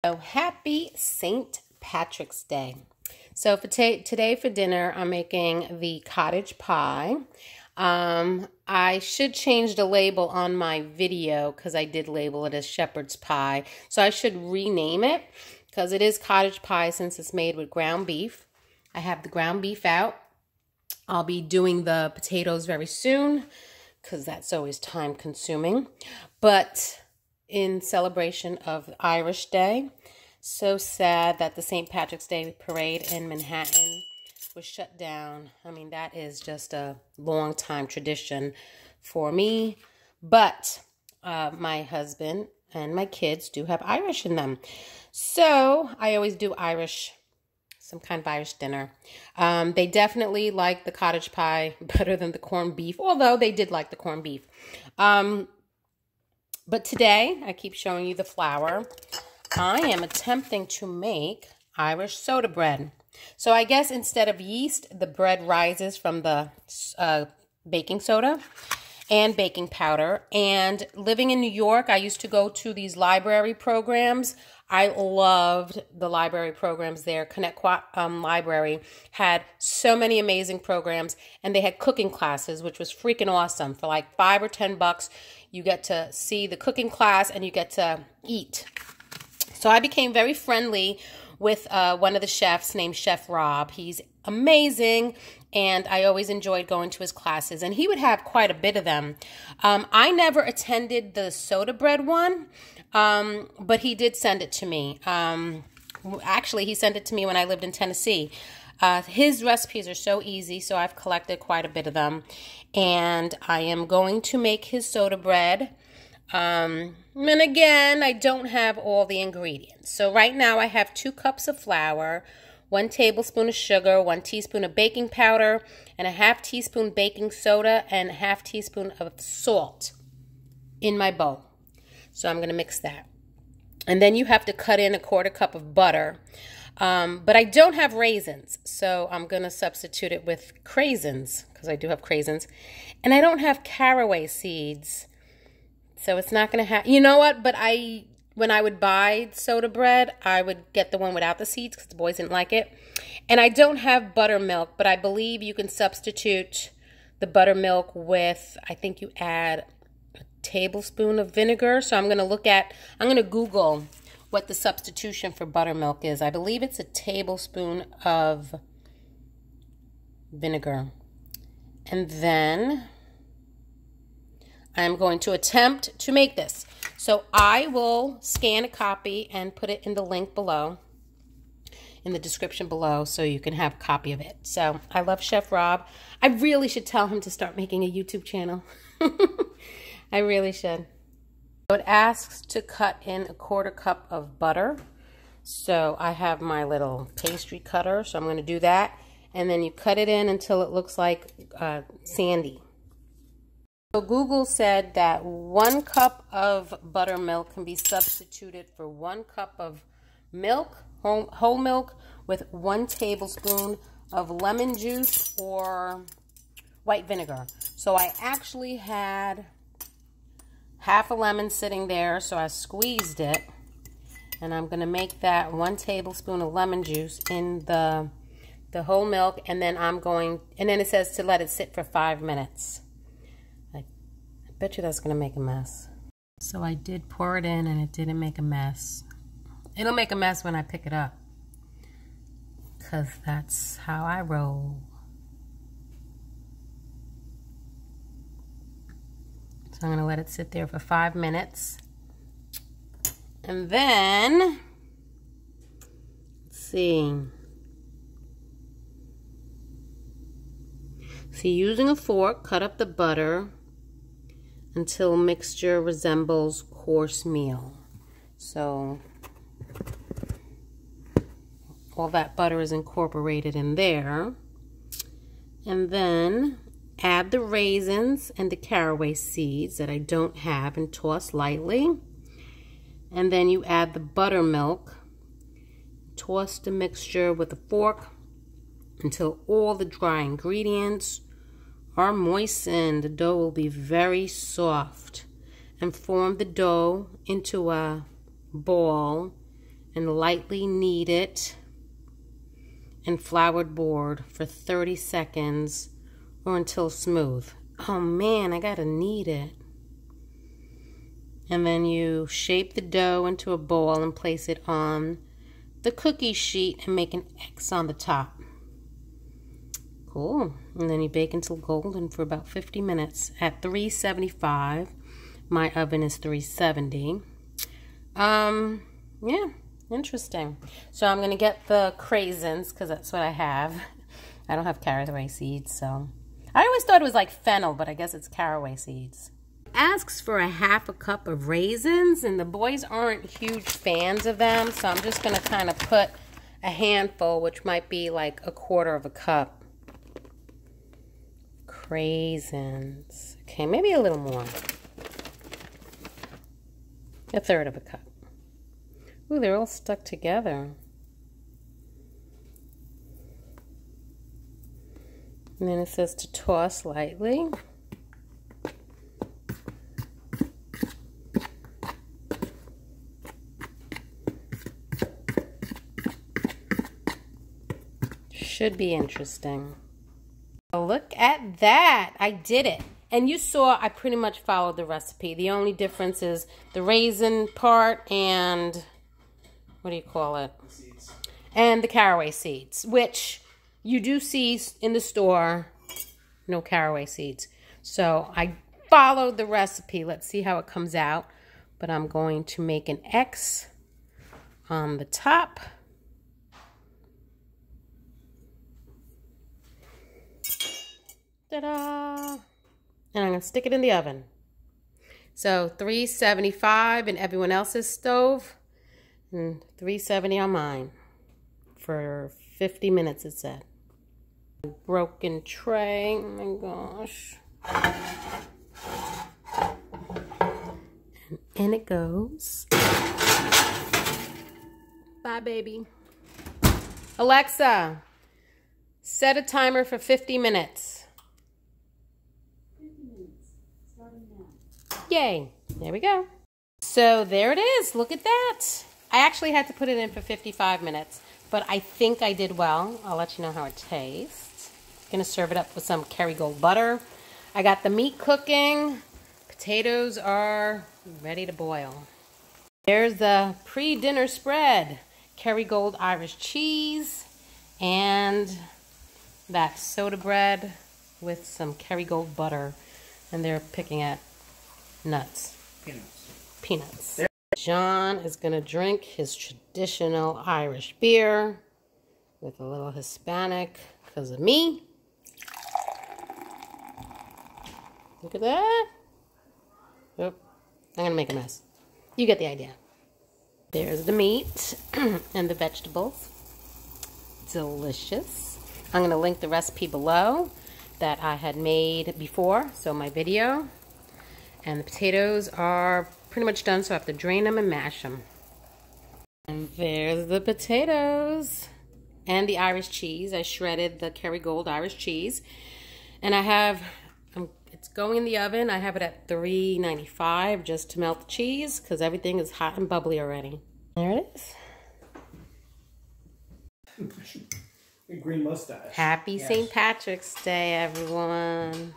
So happy St. Patrick's Day. So for today for dinner, I'm making the cottage pie. I should change the label on my video because I did label it as shepherd's pie. So I should rename it because it is cottage pie since it's made with ground beef. I have the ground beef out. I'll be doing the potatoes very soon because that's always time consuming. But in celebration of Irish Day. So sad that the St. Patrick's Day parade in Manhattan was shut down. I mean, that is just a long time tradition for me. But my husband and my kids do have Irish in them. So I always do some kind of Irish dinner. They definitely like the cottage pie better than the corned beef, although they did like the corned beef. But today, I keep showing you the flour. I am attempting to make Irish soda bread. So I guess instead of yeast, the bread rises from the baking soda and baking powder. And living in New York, I used to go to these library programs. I loved the library programs there. Connecticut Library had so many amazing programs, and they had cooking classes, which was freaking awesome. For like $5 or $10, you get to see the cooking class and you get to eat. So I became very friendly with one of the chefs named Chef Rob. He's amazing, and I always enjoyed going to his classes, and he would have quite a bit of them. I never attended the soda bread one, but he did send it to me. Actually, he sent it to me when I lived in Tennessee. His recipes are so easy, so I've collected quite a bit of them, and I am going to make his soda bread. And again, I don't have all the ingredients. So right now I have 2 cups of flour, 1 tablespoon of sugar, 1 teaspoon of baking powder, and a ½ teaspoon baking soda, and a ½ teaspoon of salt in my bowl. So I'm going to mix that. And then you have to cut in a 1/4 cup of butter. But I don't have raisins, so I'm going to substitute it with craisins, because I do have craisins. And I don't have caraway seeds. So it's not going to have, you know what, but when I would buy soda bread, I would get the one without the seeds because the boys didn't like it. And I don't have buttermilk, but I believe you can substitute the buttermilk with, I think you add a tablespoon of vinegar. So I'm going to Google what the substitution for buttermilk is. I believe it's a tablespoon of vinegar. And then I'm going to attempt to make this. So I will scan a copy and put it in the link below, in the description below, so you can have a copy of it. So I love Chef Rob. I really should tell him to start making a YouTube channel. I really should. So it asks to cut in a 1/4 cup of butter. So I have my little pastry cutter, so I'm going to do that. And then you cut it in until it looks like sandy. So Google said that 1 cup of buttermilk can be substituted for 1 cup of milk, whole milk, with 1 tablespoon of lemon juice or white vinegar. So I actually had half a lemon sitting there, so I squeezed it. And I'm going to make that 1 tablespoon of lemon juice in the whole milk, and then and then it says to let it sit for 5 minutes. I bet you that's going to make a mess. So I did pour it in and it didn't make a mess. It'll make a mess when I pick it up, because that's how I roll. So I'm going to let it sit there for 5 minutes. And then, let's see. So using a fork, cut up the butter until mixture resembles coarse meal. So all that butter is incorporated in there. And then add the raisins and the caraway seeds that I don't have and toss lightly. And then you add the buttermilk. Toss the mixture with a fork until all the dry ingredients are moistened. The dough will be very soft, and form the dough into a ball and lightly knead it in floured board for 30 seconds or until smooth. Oh man, I gotta knead it. And then you shape the dough into a ball and place it on the cookie sheet and make an X on the top. Cool. And then you bake until golden for about 50 minutes at 375. My oven is 370. Yeah, interesting. So I'm going to get the craisins because that's what I have. I don't have caraway seeds, so. I always thought it was like fennel, but I guess it's caraway seeds. Asks for a half a cup of raisins, and the boys aren't huge fans of them, so I'm just going to kind of put a handful, which might be like a quarter of a cup. Craisins. Okay, maybe a little more. A third of a cup. Ooh, they're all stuck together. And then it says to toss lightly. Should be interesting. Look at that. I did it. And you saw I pretty much followed the recipe. The only difference is the raisin part and, what do you call it? The seeds. And the caraway seeds, which you do see in the store, no caraway seeds. So I followed the recipe. Let's see how it comes out. But I'm going to make an X on the top. Ta-da! And I'm going to stick it in the oven. So 375 in everyone else's stove and 370 on mine for 50 minutes, it said. Broken tray. Oh my gosh. And in it goes. Bye, baby. Alexa, set a timer for 50 minutes. Yay. There we go. So there it is. Look at that. I actually had to put it in for 55 minutes, but I think I did well. I'll let you know how it tastes. Gonna serve it up with some Kerrygold butter. I got the meat cooking. Potatoes are ready to boil. There's the pre-dinner spread. Kerrygold Irish cheese and that soda bread with some Kerrygold butter. And they're picking at nuts. Peanuts. John is going to drink his traditional Irish beer with a little Hispanic because of me. Look at that. Oop. I'm going to make a mess. You get the idea. There's the meat and the vegetables. Delicious. I'm going to link the recipe below that I had made before, so my video. And the potatoes are pretty much done, so I have to drain them and mash them. And there's the potatoes and the Irish cheese. I shredded the Kerrygold Irish cheese. And I have, it's going in the oven. I have it at 395 just to melt the cheese because everything is hot and bubbly already. There it is. A green mustache. Happy St. Patrick's Day, everyone.